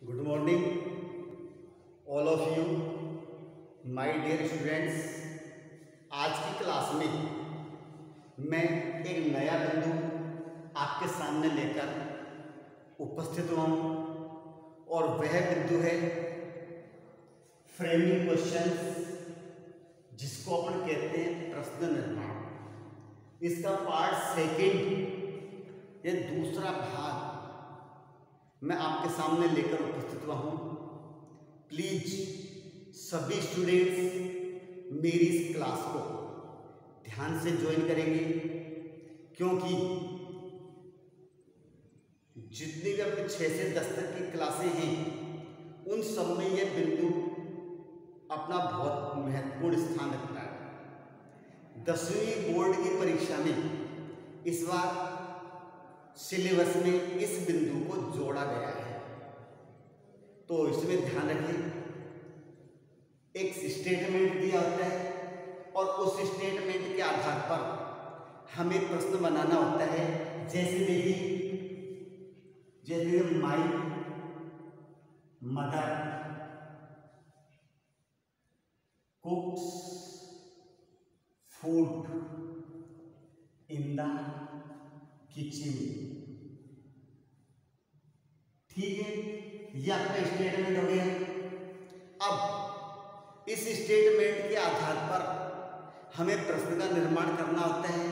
Good morning all of you my dear students. आज की class में मैं एक नया बिंदु आपके सामने लेकर उपस्थित हुआ हूँ और वह बिंदु है फ्रेमिंग क्वेश्चंस, जिसको अपन कहते हैं प्रश्न निर्माण। इसका पार्ट सेकंड, ये दूसरा भाग मैं आपके सामने लेकर उपस्थित हुआ हूँ। प्लीज सभी स्टूडेंट्स मेरी इस क्लास को ध्यान से ज्वाइन करेंगे, क्योंकि जितनी भी अपनी 6 से 10 तक की क्लासें हैं उन सब में यह बिंदु अपना बहुत महत्वपूर्ण स्थान रखता है। 10वीं बोर्ड की परीक्षा में इस बार सिलेबस में इस बिंदु को जोड़ा गया है, तो इसमें ध्यान रखें। एक स्टेटमेंट दिया होता है और उस स्टेटमेंट के आधार पर हमें प्रश्न बनाना होता है। जैसे my mother कुक्स food in the kitchen. ठीक है, ये आपका स्टेटमेंट हो गया। अब इस स्टेटमेंट के आधार पर हमें प्रश्न का निर्माण करना होता है।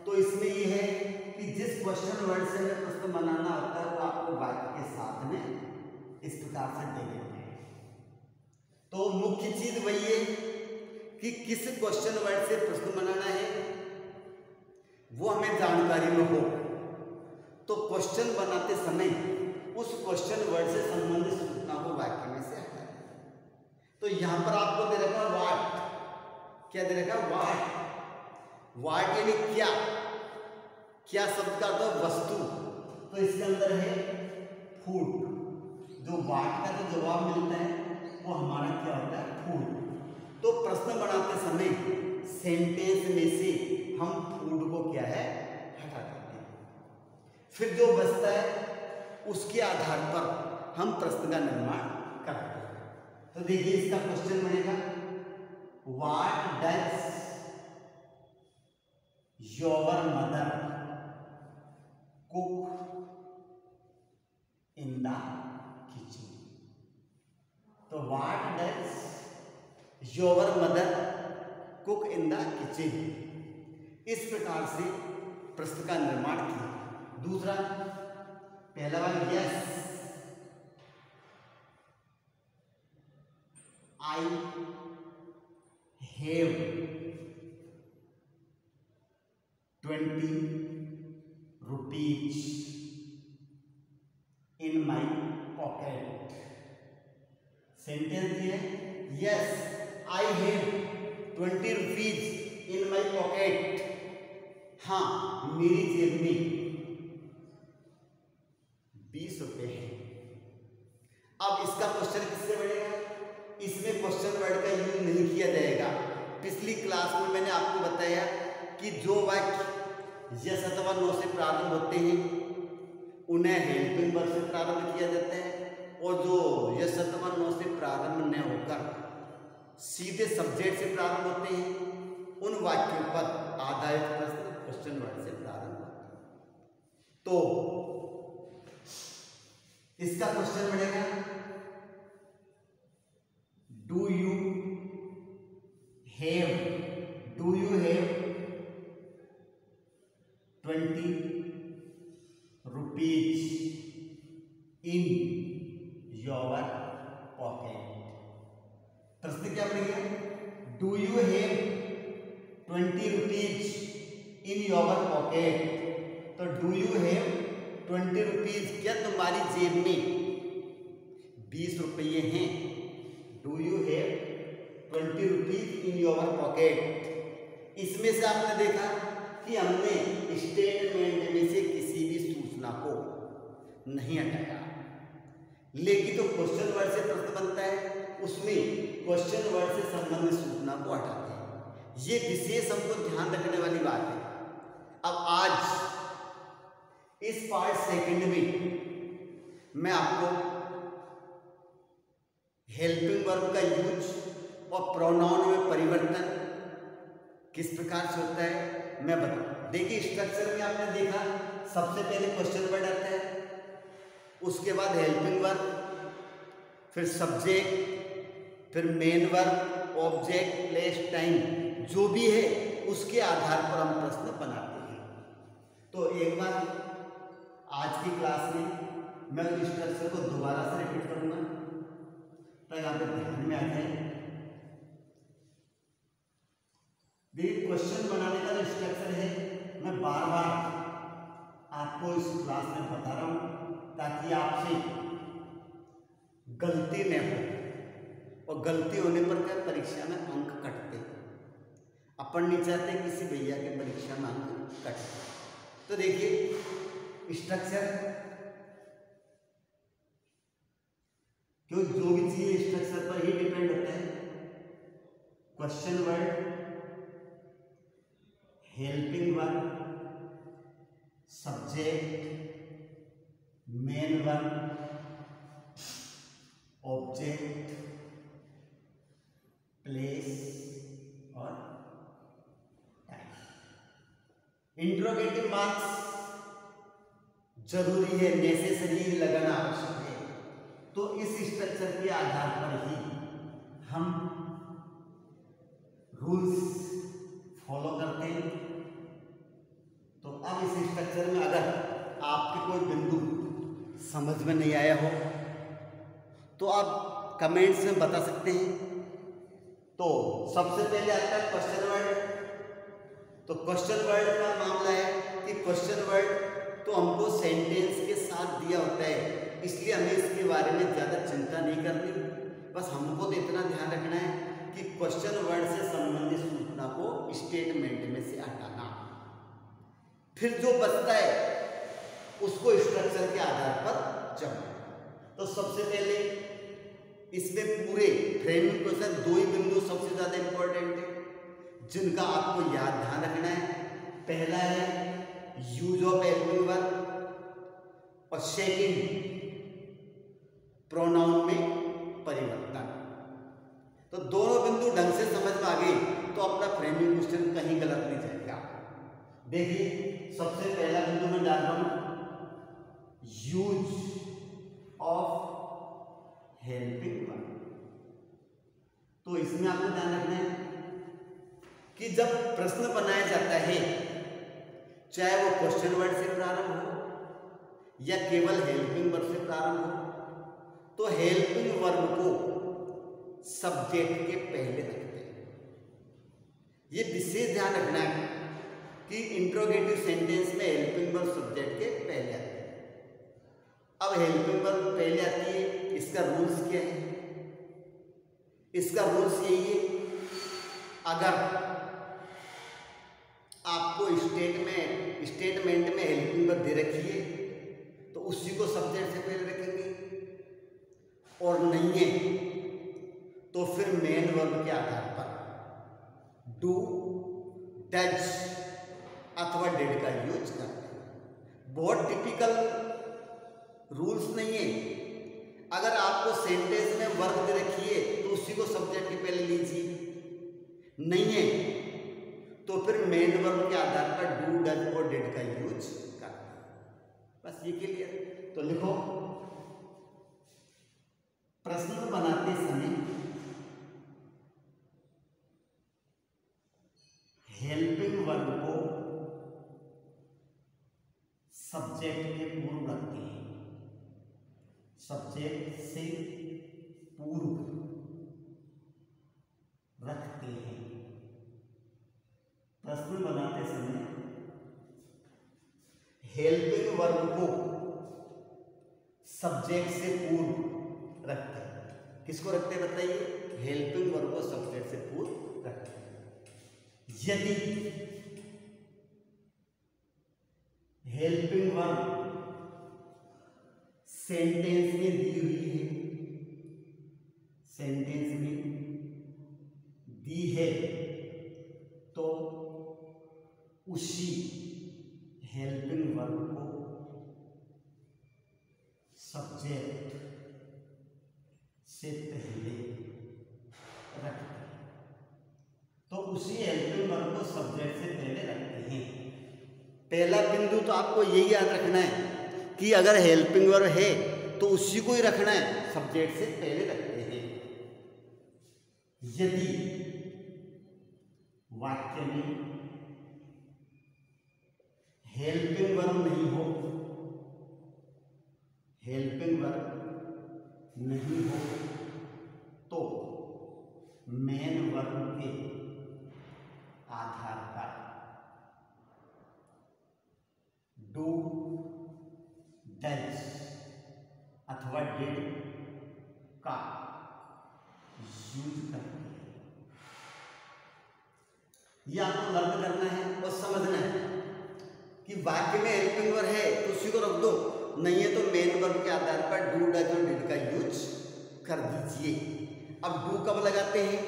तो इसमें ये है कि जिस क्वेश्चन वर्ड से हमें प्रश्न बनाना होता है वो आपको वाक्य के साथ में इस प्रकार से दे देते हैं। तो मुख्य चीज वही है कि किस क्वेश्चन वर्ड से प्रश्न बनाना है वो हमें जानकारी में हो, तो क्वेश्चन बनाते समय उस क्वेश्चन वर्ड से संबंधित सूचना को वाक्य में से हटाएं। तो यहां पर आपको दे रखा व्हाट, क्या दे रखा व्हाट। व्हाट यानी क्या, क्या शब्द का अर्थ है वस्तु, तो इसके अंदर है फूड। जो व्हाट का जो जवाब मिलता है वो हमारा क्या होता है, फूड। तो प्रश्न बनाते समय सेंटेंस में से हम फूड को क्या है हटा देते हैं। फिर जो बचता है उसके आधार पर हम प्रश्न का निर्माण करते हैं। तो देखिए इसका क्वेश्चन बनेगा, what does your mother cook in the kitchen. तो what does your mother cook in the kitchen. इस प्रकार से प्रश्न का निर्माण किया। दूसरा, पहला वाला yes I have 20 rupees in my pocket. Sentence है yes I have 20 rupees in my pocket. हाँ, मेरी जेब में 20 रुपए है। अब इसका क्वेश्चन किससे बनेगा, इसमें क्वेश्चन वर्ड का यूज नहीं किया जाएगा। पिछली क्लास में मैंने आपको बताया कि जो वाक्य यस अथवा नो से प्रारंभ होते हैं उन्हें हेल्पिंग वर्ब से प्रारंभ किया जाता है, और जो यस अथवा नो से प्रारंभ न होकर सीधे सब्जेक्ट से प्रारंभ होते हैं उन वाक्यों पर आधारित प्रश्न क्वेश्चन वर्ड से प्रारंभ होते हैं। तो इसका क्वेश्चन बनेगा, do you have 20 rupees in your pocket. प्रश्न क्या बनेगा, do you have 20 rupees in your pocket. तो डू यू हैव 20 rupees, क्या तुम्हारी जेब में 20 रुपये हैं। Do you have 20 rupees in your pocket. इसमें से आपने देखा कि हमने स्टेटमेंट में से किसी भी सूचना को नहीं हटाया, लेकिन तो क्वेश्चन वर्ड से प्रश्न बनता है उसमें क्वेश्चन वर्ड से संबंधित सूचना को हटाते हैं। ये विशेष हमको ध्यान रखने वाली बात है। अब आज इस पार्ट सेकंड में मैं आपको हेल्पिंग वर्ब का यूज और प्रोनाउन में परिवर्तन किस प्रकार से होता है मैं बताऊं। देखिए स्ट्रक्चर में आपने देखा सबसे पहले क्वेश्चन वर्ड आता है, उसके बाद हेल्पिंग वर्ब, फिर सब्जेक्ट, फिर main verb, object, place, time, जो भी है उसके आधार पर हम प्रश्न बनाते हैं। तो एक बार आज की क्लास में मैं उस स्ट्रक्चर को दोबारा से रिपीट करूंगा ताकि आपके ध्यान में आ जाए। देखिए क्वेश्चन बनाने का जो स्ट्रक्चर है मैं बार बार आपको इस क्लास में बता रहा हूं ताकि आपसे गलती न हो, और गलती होने पर क्या परीक्षा में अंक कटते। अपन नहीं चाहते किसी भैया के परीक्षा में अंक कटे। तो देखिए स्ट्रक्चर, क्यों जो भी चीज स्ट्रक्चर पर ही डिपेंड होता है। Question word, helping verb, subject, main verb, object, place और टाइम। इंट्रोगेटिव मार्क्स जरूरी है, नेसेसरी लगाना आवश्यक है। तो इस स्ट्रक्चर के आधार पर ही हम रूल्स फॉलो करते हैं। तो अब इस स्ट्रक्चर में अगर आपके कोई बिंदु समझ में नहीं आया हो तो आप कमेंट्स में बता सकते हैं। तो सबसे पहले आता है क्वेश्चन वर्ड। तो क्वेश्चन वर्ड का मामला है कि क्वेश्चन वर्ड तो हमको सेंटेंस के साथ दिया होता है, इसलिए हमें इसके बारे में ज़्यादा चिंता नहीं करनी। बस हमको तो इतना ध्यान रखना है कि क्वेश्चन वर्ड से संबंधित सूचना को स्टेटमेंट में से हटाना, फिर जो बचता है उसको स्ट्रक्चर के आधार पर जमा। तो सबसे पहले इसमें पूरे फ्रेमिंग क्वेश्चन दो ही बिंदु सबसे ज्यादा इंपॉर्टेंट है जिनका आपको याद ध्यान रखना है। पहला है यूज ऑफ हेल्पिंग वर्ब और सेकंड प्रोनाउन में परिवर्तन। तो दोनों बिंदु ढंग से समझ में आ गई तो अपना फ्रेमिंग क्वेश्चन कहीं गलत नहीं जाएगा। देखिए सबसे पहला बिंदु में डाल रहा हूं यूज ऑफ हेल्पिंग वर्ब। तो इसमें आपको ध्यान रखना है कि जब प्रश्न बनाया जाता है, चाहे वो क्वेश्चन वर्ड से प्रारंभ हो या केवल हेल्पिंग वर्ब से प्रारंभ हो, तो हेल्पिंग वर्ब को सब्जेक्ट के पहले रखते हैं। ये विशेष ध्यान रखना है कि इंट्रोगेटिव सेंटेंस में हेल्पिंग वर्ब सब्जेक्ट के पहले आती है। अब हेल्पिंग वर्ब पहले आती है, इसका रूल्स क्या है? इसका रूल्स यही है, अगर आपको स्टेटमेंट में हेल्पिंग वर्ब दे रखी है तो उसी को सब्जेक्ट से पहले रखेंगे, और नहीं है तो फिर मेन वर्ब के आधार पर डू, डज अथवा डिड का यूज करते हैं। बहुत टिपिकल रूल्स नहीं है। अगर आपको सेंटेंस में वर्ब दे रखी है तो उसी को सब्जेक्ट के पहले लीजिए, नहीं है तो फिर मेन वर्ब के आधार पर डू, डज और डिड का यूज करते हैं। बस ये क्लियर। तो लिखो, प्रश्न बनाते समय हेल्पिंग वर्ब को सब्जेक्ट के पूर्व रखते हैं। सब्जेक्ट से पूर्व रखते हैं। प्रश्न बनाते समय हेल्पिंग वर्ब को सब्जेक्ट से पूर्व रखते हैं। किसको रखते हैं बताइए? हेल्पिंग वर्ब को सब्जेक्ट से पूर्व रखते हैं। यदि हेल्पिंग वर्ब सेंटेंस में दी हुई है, सेंटेंस में दी है, तो उसी हेल्पिंग वर्ब को सब्जेक्ट से पहले को सब्जेक्ट से पहले रखते हैं। पहला बिंदु तो आपको यही याद रखना है कि अगर हेल्पिंग वर्ब है तो उसी को ही रखना है, सब्जेक्ट से पहले रखते हैं। यदि वाक्य में हेल्पिंग वर्ब नहीं हो, हेल्पिंग वर्ब नहीं हो तो मेन वर्ब के आधार पर डू, डज अथवा डिड का यूज करते हैं। ये आपको लर्न करना है और समझना है कि वाक्य में हेल्पिंग वर्ब है तो उसी को रख दो, नहीं है तो मेन वर्ब के आधार पर डू, डज और डिड का यूज कर दीजिए। अब डू कब लगाते हैं,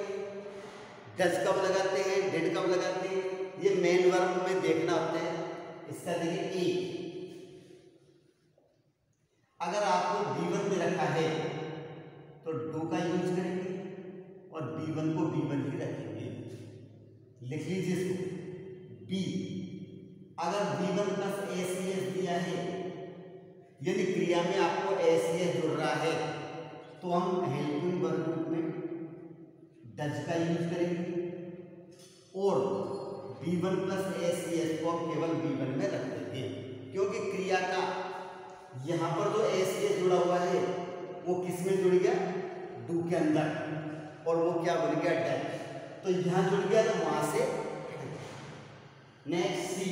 डज कब लगाते हैं, डिड कब लगाते हैं, ये मेन वर्ब में देखना होता है। इसका देखिए ए, अगर आपको B1 में रखा है तो डू का यूज करेंगे और B1 को B1 ही रखेंगे। लिख लीजिए इसको। बी, अगर B1 प्लस ACS दिया है, यदि क्रिया में आपको ACS जुड़ रहा है तो हम हेल्पिंग वर्ब में डज का यूज करेंगे और B1 प्लस ACS को हम केवल B1 में रख देंगे, क्योंकि क्रिया का यहाँ पर जो ACS जुड़ा हुआ है वो किस में जुड़ गया, डू के अंदर, और वो क्या बन गया, डज। तो यहाँ जुड़ गया तो वहां से। नेक्स्ट सी,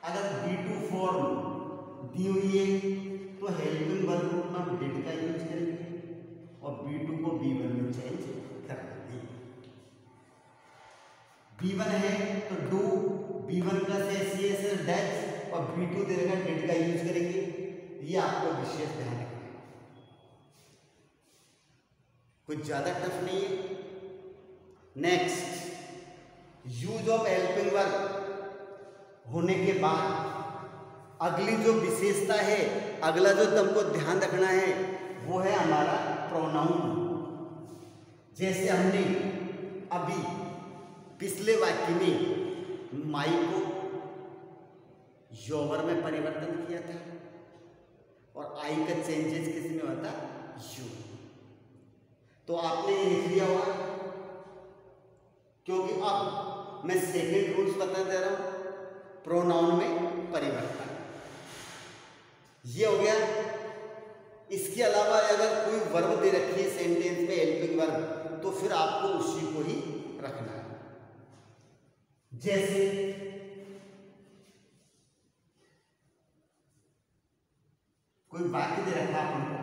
अगर B2 फॉर्म दी हुई है तो हेल्पिंग वर्ब में हम डिड का यूज करेंगे और B2 को B1 में चेंज कर देंगे। B1 है तो do, B1 plus ACS does और B2 देगा डिड का यूज करेंगे। ये आपको विशेष ध्यान रखना है, कुछ ज्यादा टफ नहीं है। Next, use of helping verb होने के बाद अगली जो विशेषता है, अगला जो तुमको ध्यान रखना है वो है हमारा प्रोनाउन। जैसे हमने अभी पिछले वाक्य में माई को योवर में परिवर्तन किया था और आई का चेंजेस किस में होता, यू। तो आपने ये लिख लिया हुआ, क्योंकि अब मैं सेकेंड रूल्स बता दे रहा हूं, प्रोनाउन में परिवर्तन ये हो गया। इसके अलावा अगर कोई वर्ब दे रखी है सेंटेंस में हेल्पिंग वर्ब तो फिर आपको उसी को ही रखना है। जैसे कोई वाक्य दे रखा है आपको,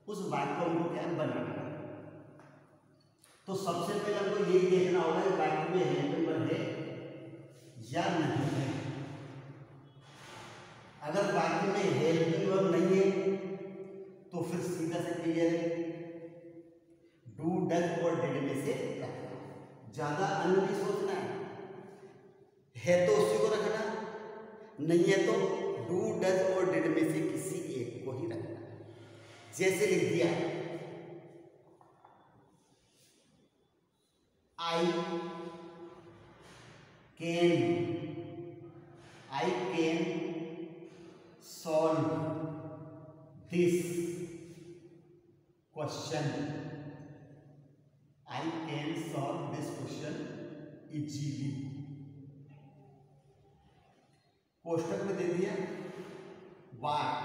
उस वाक्य को हमको क्या बनाना है, तो सबसे पहले हमको यही देखना होगा कि वाक्य में हेल्पिंग वर्ब है या नहीं है। अगर वाक्य में हेल्पिंग वर्ब नहीं है तो फिर सीधा से क्लियर है, डू, डज और डिड में से ज्यादा अन्य नहीं सोचना है तो उसी को रखना, नहीं है तो डू, डज और डिड में से किसी एक को ही रखना। जैसे लिख दिया I can solve this question, I can solve this question easily. कोष्टक में दे दिया वाट,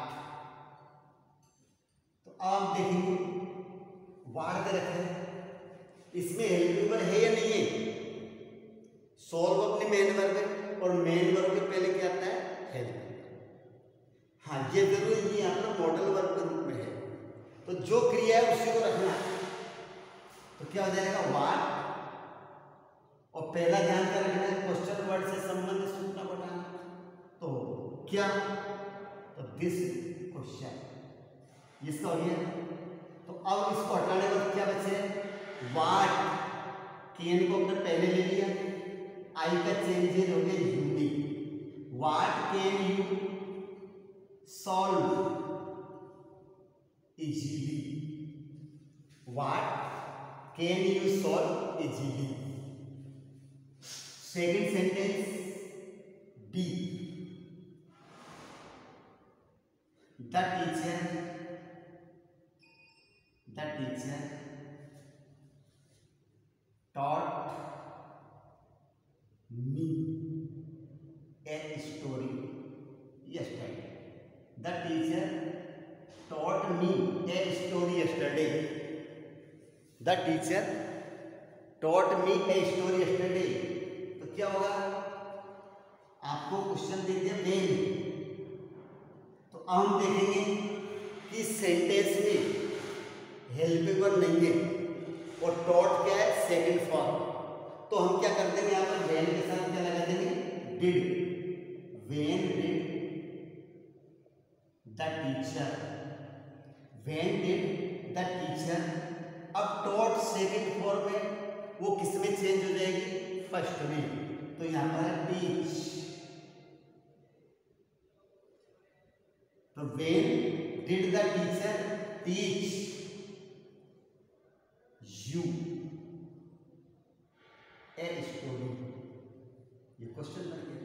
तो आप देखेंगे वाट दे रखे हैं, इसमें हेल्पिंग वर्ब है या नहीं है। सॉल्व अपनी मेन वर्ब है और मेन वर्ब के पहले क्या आता है, हेल्प। हाँ, ये जरूर ये यहाँ पर मॉडल वर्ब के रूप में है, तो जो क्रिया है उसी को रखना। तो क्या हो जाएगा, वाट, और पहला ध्यान क्या रखना है, क्वेश्चन वर्ड से संबंधित सूचना बताना। तो क्या, तो दिस क्वेश्चन, इसका हो गया। तो अब इसको हटाने के बाद क्या बचे, वाट, कैन को अपने पहले ले लिया, आई का चेंजेस हो गया यूडी, what can you solve easily, what can you solve easily. Second sentence B, the teacher taught me a story yesterday. The teacher taught me a story yesterday. The teacher taught me a story yesterday. तो क्या होगा, आपको question दे दिया when, तो हम देखेंगे कि sentence में हेल्पिंग वर्ब नहीं है और टॉट क्या है, सेकंड फॉर्म। तो हम क्या कर देंगे, यहाँ पर वेन के साथ क्या लगा देंगे, did. When did the teacher, when did the teacher. अब टॉट सेकंड फॉर्म में वो किस में चेंज हो जाएगी, फर्स्ट में। तो यहाँ पर है टीच। तो when did the teacher teach U a story. ये क्वेश्चन बन गया।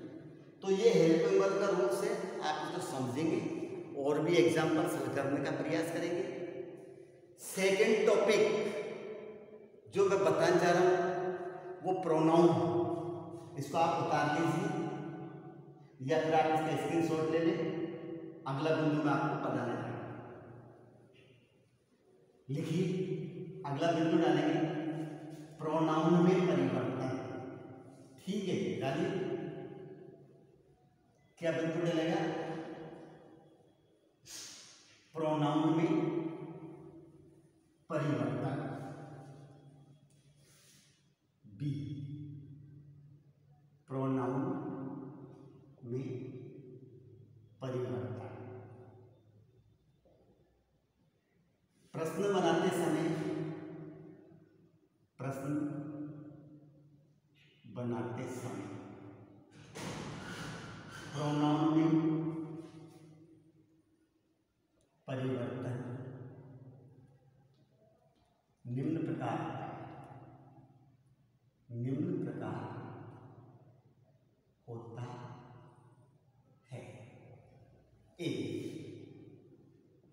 तो ये हेल्पिंग वर्ब का रूल से आप इसको समझेंगे और भी एग्जाम्पल हल करने का प्रयास करेंगे। सेकंड टॉपिक जो मैं बताने जा रहा हूं वो प्रोनाउन। इसको आप उतार लीजिए या फिर आप इसका स्क्रीनशॉट ले लें। अगला बिंदु मैं आपको बताने जा रहा हूं, लिखिए। अगला बिंदु डालेंगे प्रोनाउन में परिवर्तन। ठीक है, डालिए। क्या बिंदु डलेगा, प्रोनाउन में परिवर्तन। बी, प्रोनाउन में परिवर्तन। प्रश्न बनाते समय प्रोनाउन में परिवर्तन निम्न प्रकार होता है। ए,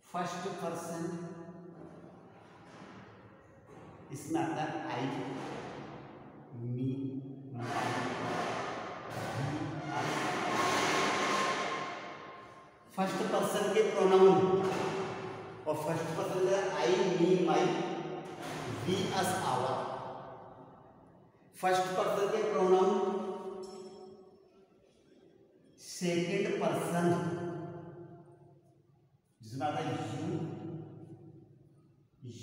फर्स्ट पर्सन, इसमें आता है I, me, my, first person के प्रोनाउन और फर्स्ट पर्सन का I, me, my, we, us, our. First person के प्रोनाउन सेकंड पर्सन जिसमें आता है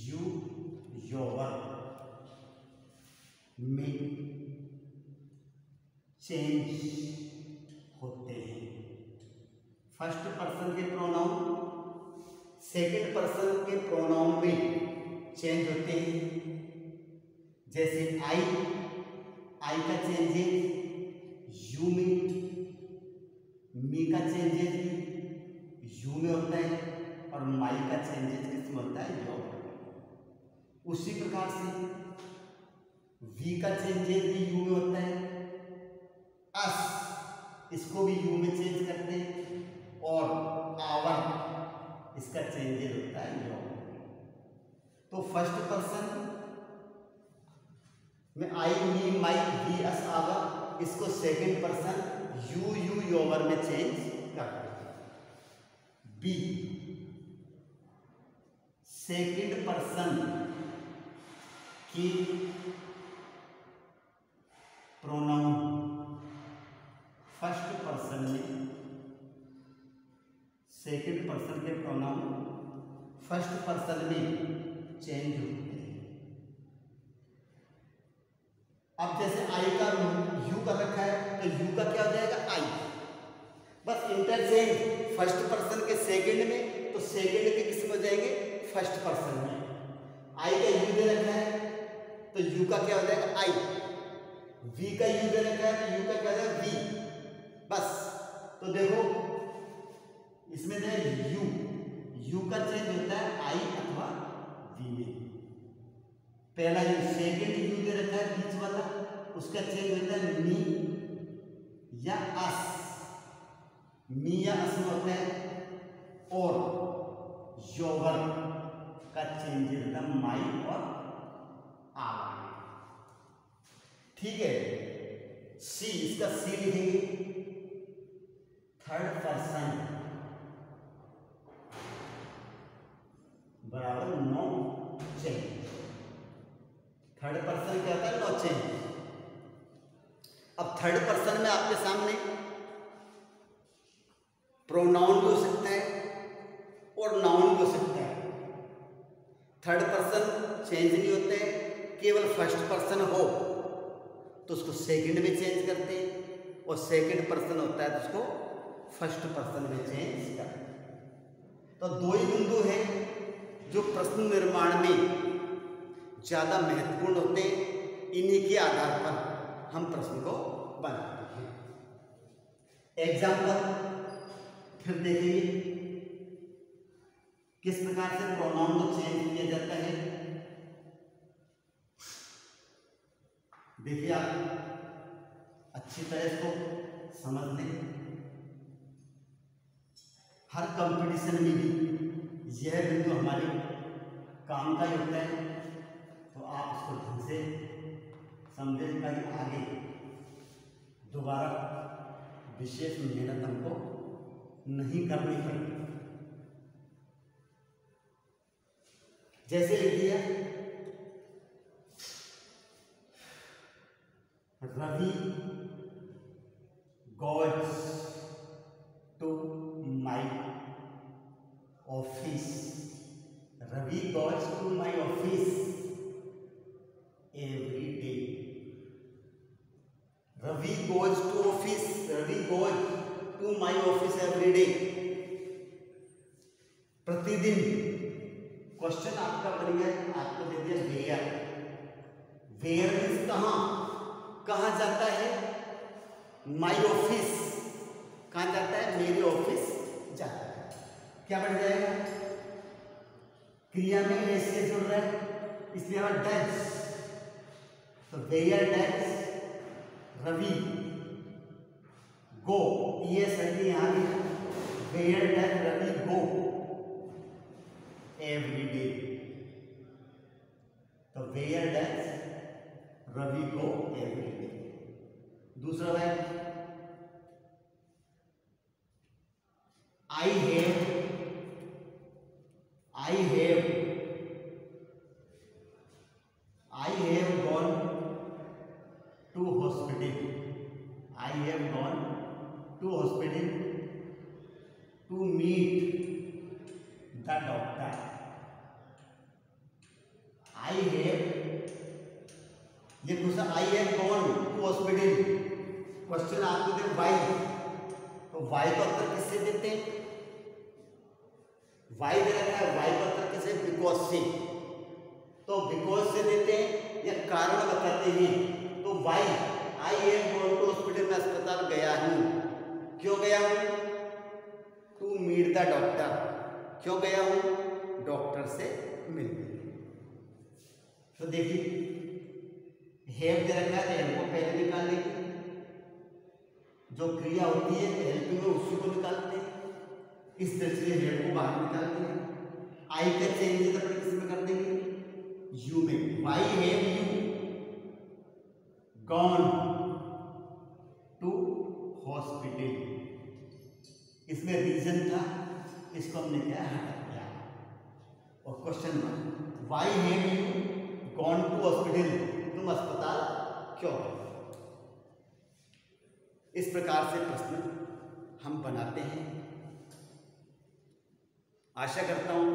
यू, योर में चेंज होते हैं। फर्स्ट पर्सन के प्रोनाउन सेकंड पर्सन के प्रोनाउन में चेंज होते हैं। जैसे आई का चेंजेस यू में, मी का चेंजेस यू में होता है और माई का चेंजेस किसमें होता है, यो। उसी प्रकार से वी का चेंजेस भी यू में होता है। अस, इसको भी यू में चेंज करते हैं और आवर, इसका चेंजेस होता है यो। तो फर्स्ट पर्सन में आई, me, my, we, us, our, इसको सेकंड पर्सन यू, योवर में चेंज करते हैं। बी, सेकंड पर्सन की प्रोनाउन फर्स्ट पर्सन में, सेकंड पर्सन के प्रोनाउन फर्स्ट पर्सन में चेंज होते हैं। अब जैसे आई का यू का रखा है तो यू का क्या हो जाएगा, आई। बस इंटरचेंज फर्स्ट पर्सन के सेकंड में, तो सेकंड के किस में हो जाएंगे, फर्स्ट पर्सन में। आई का यू दे रखा है तो यू का क्या हो जाएगा, आई। वी का यू दे रखा है तो यू का क्या हो जाएगा, वी। बस, तो देखो इसमें जो है यू का चेंज होता है आई अथवा वी में। पहला जो सेकंड यू दे रखा है बीच वाला, उसका चेंज होता है मी या अस। मी या अस में होता है और योवर का चेंज होता है माई और आवर। ठीक है, सी, इसका सी लिखेंगे थर्ड पर्सन बराबर नो चेंज। थर्ड पर्सन क्या होता है? No change. अब थर्ड पर्सन में आपके सामने प्रोनाउन भी हो सकता है और नाउन भी हो सकता है। थर्ड पर्सन चेंज नहीं होते, केवल फर्स्ट पर्सन हो तो उसको सेकंड में चेंज करते हैं, और सेकंड पर्सन होता है तो उसको फर्स्ट पर्सन में चेंज करते हैं। तो दो ही बिंदु हैं जो प्रश्न निर्माण में ज़्यादा महत्वपूर्ण होते हैं, इन्हीं के आधार पर हम प्रश्न को बनाते हैं। एग्जाम्पल फिर देखिए किस प्रकार से प्रोनाउन को चेंज किया जाता है। देखिए आप अच्छी तरह इसको समझ लें। हर कंपटीशन में भी यह बिंदु हमारे काम का ही होता है, तो आप इसको ढंग से समझें ताकि आगे दोबारा विशेष मेहनत हमको नहीं करनी पड़े। जैसे लिख दिया Ravi goes to my office. Ravi goes to my office every day. Ravi goes to office. Ravi goes to my office every day. प्रतिदिन क्वेश्चन आपका बन गया, आपको दे दिया वेयर। वेयर मीन्स कहाँ, कहाँ जाता है? माई ऑफिस कहाँ जाता है? मेरे ऑफिस जाता है। क्या बन जाएगा? क्रिया में एस से जुड़ रहा है, इसलिए हमारा डज। तो वेयर डज रवि गो, ये सही यहाँ भी where does Ravi go every day. तो where does Ravi go every day. दूसरा है I have gone to hospital. I have gone to hospital to meet the doctor. I have, ये दूसरा I have gone to hospital, question आपको दे Y, तो Y का उत्तर किससे देते हैं? वाई दे रखा है, वाई का उत्तर किससे? बिकॉज से। तो बिकॉज से देते हैं या कारण बताते हैं, तो why I am going to hospital, में अस्पताल गया हूं। क्यों गया हूं? To meet the doctor. क्यों गया हूं? डॉक्टर से मिलने। तो देखिए हैव दे रखा है, हैव को पहले निकाल लेंगे, जो क्रिया होती है हेल्पिंग में उसी को निकालते हैं, इस तरह से हैव को बाहर निकालते हैं। आई का चेंज अपने किस में कर देंगे? यू में। Why have you gone to hospital, इसमें रीजन था, इसको हमने क्या हटा दिया। और question mark, why have you gone to hospital, तुम अस्पताल क्यों गए? इस प्रकार से प्रश्न हम बनाते हैं। आशा करता हूं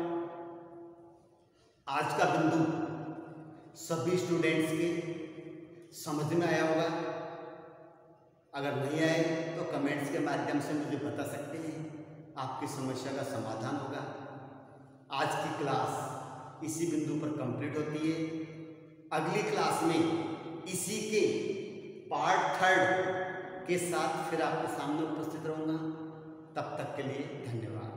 आज का बिंदु सभी स्टूडेंट्स के समझ में आया होगा। अगर नहीं आए तो कमेंट्स के माध्यम से मुझे बता सकते हैं, आपकी समस्या का समाधान होगा। आज की क्लास इसी बिंदु पर कंप्लीट होती है। अगली क्लास में इसी के पार्ट 3 के साथ फिर आपके सामने उपस्थित रहूंगा। तब तक के लिए धन्यवाद।